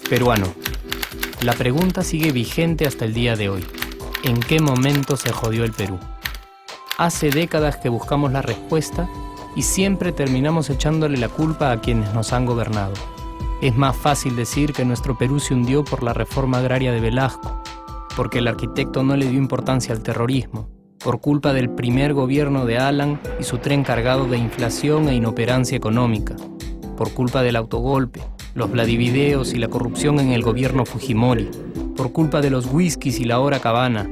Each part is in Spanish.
Peruano. La pregunta sigue vigente hasta el día de hoy. ¿En qué momento se jodió el Perú? Hace décadas que buscamos la respuesta y siempre terminamos echándole la culpa a quienes nos han gobernado. Es más fácil decir que nuestro Perú se hundió por la reforma agraria de Velasco, porque el arquitecto no le dio importancia al terrorismo, por culpa del primer gobierno de Alan y su tren cargado de inflación e inoperancia económica, por culpa del autogolpe, los Vladivideos y la corrupción en el gobierno Fujimori, por culpa de los whiskies y la hora cabana,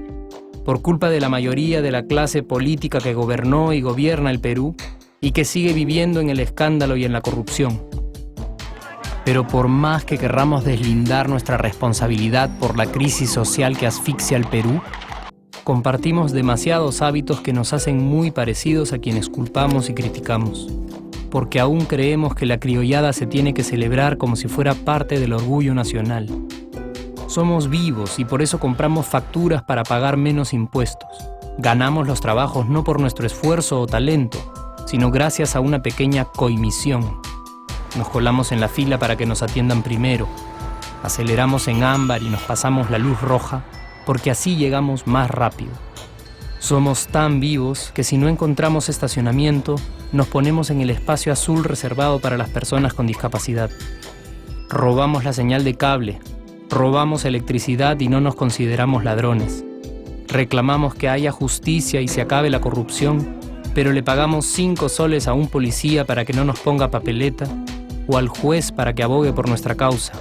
por culpa de la mayoría de la clase política que gobernó y gobierna el Perú y que sigue viviendo en el escándalo y en la corrupción. Pero por más que querramos deslindar nuestra responsabilidad por la crisis social que asfixia al Perú, compartimos demasiados hábitos que nos hacen muy parecidos a quienes culpamos y criticamos, porque aún creemos que la criollada se tiene que celebrar como si fuera parte del orgullo nacional. Somos vivos y por eso compramos facturas para pagar menos impuestos. Ganamos los trabajos no por nuestro esfuerzo o talento, sino gracias a una pequeña coimisión. Nos colamos en la fila para que nos atiendan primero. Aceleramos en ámbar y nos pasamos la luz roja, porque así llegamos más rápido. Somos tan vivos que si no encontramos estacionamiento, nos ponemos en el espacio azul reservado para las personas con discapacidad. Robamos la señal de cable, robamos electricidad y no nos consideramos ladrones. Reclamamos que haya justicia y se acabe la corrupción, pero le pagamos 5 soles a un policía para que no nos ponga papeleta o al juez para que abogue por nuestra causa.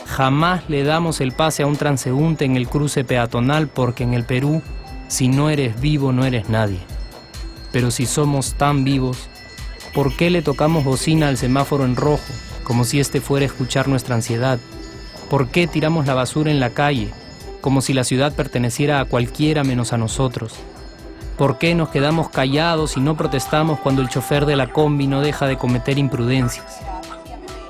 Jamás le damos el pase a un transeúnte en el cruce peatonal porque en el Perú, si no eres vivo, no eres nadie. Pero si somos tan vivos, ¿por qué le tocamos bocina al semáforo en rojo, como si este fuera a escuchar nuestra ansiedad? ¿Por qué tiramos la basura en la calle, como si la ciudad perteneciera a cualquiera menos a nosotros? ¿Por qué nos quedamos callados y no protestamos cuando el chofer de la combi no deja de cometer imprudencias?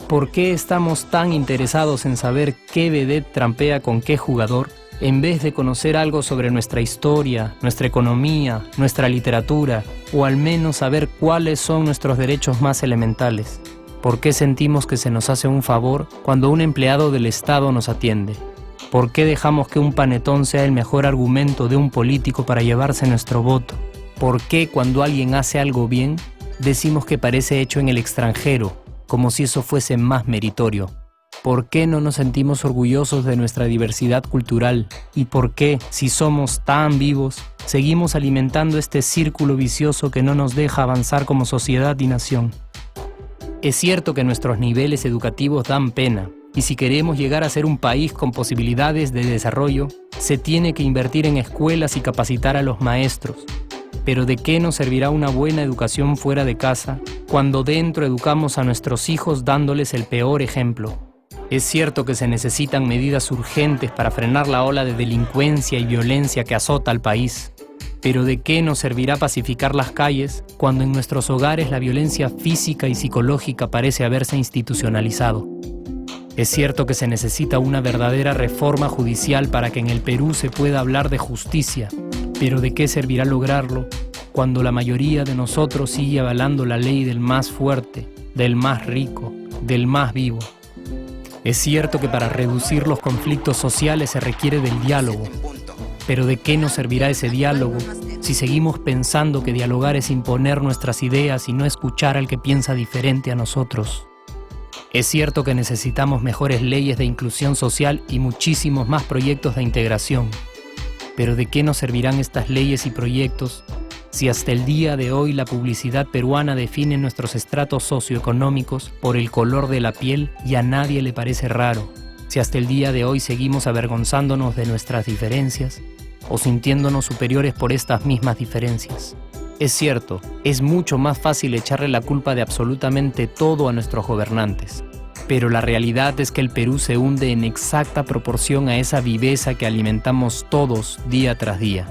¿Por qué estamos tan interesados en saber qué vedette trampea con qué jugador, en vez de conocer algo sobre nuestra historia, nuestra economía, nuestra literatura, o al menos saber cuáles son nuestros derechos más elementales? ¿Por qué sentimos que se nos hace un favor cuando un empleado del Estado nos atiende? ¿Por qué dejamos que un panetón sea el mejor argumento de un político para llevarse nuestro voto? ¿Por qué cuando alguien hace algo bien, decimos que parece hecho en el extranjero, como si eso fuese más meritorio? ¿Por qué no nos sentimos orgullosos de nuestra diversidad cultural? ¿Y por qué, si somos tan vivos, seguimos alimentando este círculo vicioso que no nos deja avanzar como sociedad y nación? Es cierto que nuestros niveles educativos dan pena, y si queremos llegar a ser un país con posibilidades de desarrollo, se tiene que invertir en escuelas y capacitar a los maestros. Pero ¿de qué nos servirá una buena educación fuera de casa cuando dentro educamos a nuestros hijos dándoles el peor ejemplo? Es cierto que se necesitan medidas urgentes para frenar la ola de delincuencia y violencia que azota al país. Pero ¿de qué nos servirá pacificar las calles cuando en nuestros hogares la violencia física y psicológica parece haberse institucionalizado? Es cierto que se necesita una verdadera reforma judicial para que en el Perú se pueda hablar de justicia, pero ¿de qué servirá lograrlo cuando la mayoría de nosotros sigue avalando la ley del más fuerte, del más rico, del más vivo? Es cierto que para reducir los conflictos sociales se requiere del diálogo, pero ¿de qué nos servirá ese diálogo si seguimos pensando que dialogar es imponer nuestras ideas y no escuchar al que piensa diferente a nosotros? Es cierto que necesitamos mejores leyes de inclusión social y muchísimos más proyectos de integración, pero ¿de qué nos servirán estas leyes y proyectos si hasta el día de hoy la publicidad peruana define nuestros estratos socioeconómicos por el color de la piel y a nadie le parece raro? Si hasta el día de hoy seguimos avergonzándonos de nuestras diferencias o sintiéndonos superiores por estas mismas diferencias. Es cierto, es mucho más fácil echarle la culpa de absolutamente todo a nuestros gobernantes, pero la realidad es que el Perú se hunde en exacta proporción a esa viveza que alimentamos todos día tras día.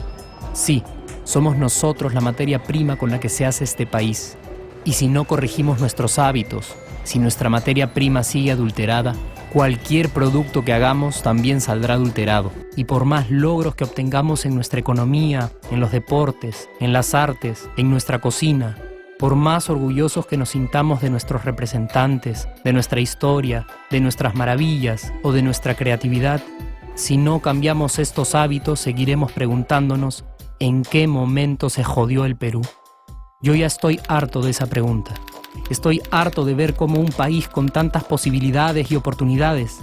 Sí, somos nosotros la materia prima con la que se hace este país, y si no corregimos nuestros hábitos, si nuestra materia prima sigue adulterada, Cualquier producto que hagamos también saldrá adulterado. Y por más logros que obtengamos en nuestra economía, en los deportes, en las artes, en nuestra cocina, por más orgullosos que nos sintamos de nuestros representantes, de nuestra historia, de nuestras maravillas o de nuestra creatividad, si no cambiamos estos hábitos, seguiremos preguntándonos ¿en qué momento se jodió el Perú? Yo ya estoy harto de esa pregunta. Estoy harto de ver cómo un país con tantas posibilidades y oportunidades,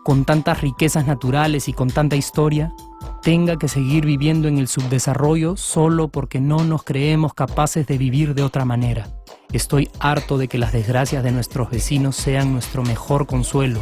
con tantas riquezas naturales y con tanta historia, tenga que seguir viviendo en el subdesarrollo solo porque no nos creemos capaces de vivir de otra manera. Estoy harto de que las desgracias de nuestros vecinos sean nuestro mejor consuelo.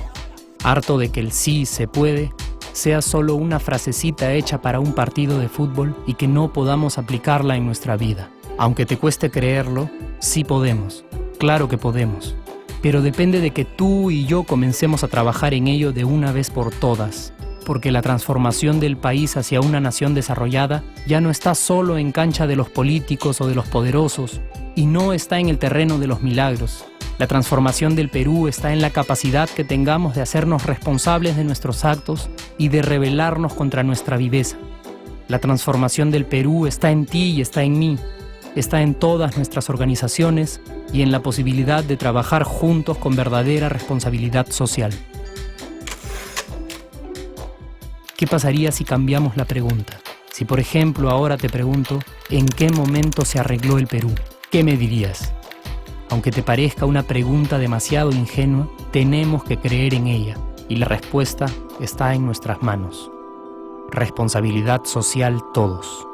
Harto de que el sí se puede sea solo una frasecita hecha para un partido de fútbol y que no podamos aplicarla en nuestra vida. Aunque te cueste creerlo, sí podemos. Claro que podemos, pero depende de que tú y yo comencemos a trabajar en ello de una vez por todas, porque la transformación del país hacia una nación desarrollada ya no está solo en cancha de los políticos o de los poderosos, y no está en el terreno de los milagros. La transformación del Perú está en la capacidad que tengamos de hacernos responsables de nuestros actos y de rebelarnos contra nuestra viveza. La transformación del Perú está en ti y está en mí. Está en todas nuestras organizaciones y en la posibilidad de trabajar juntos con verdadera responsabilidad social. ¿Qué pasaría si cambiamos la pregunta? Si, por ejemplo, ahora te pregunto, ¿en qué momento se arregló el Perú? ¿Qué me dirías? Aunque te parezca una pregunta demasiado ingenua, tenemos que creer en ella y la respuesta está en nuestras manos. Responsabilidad social todos.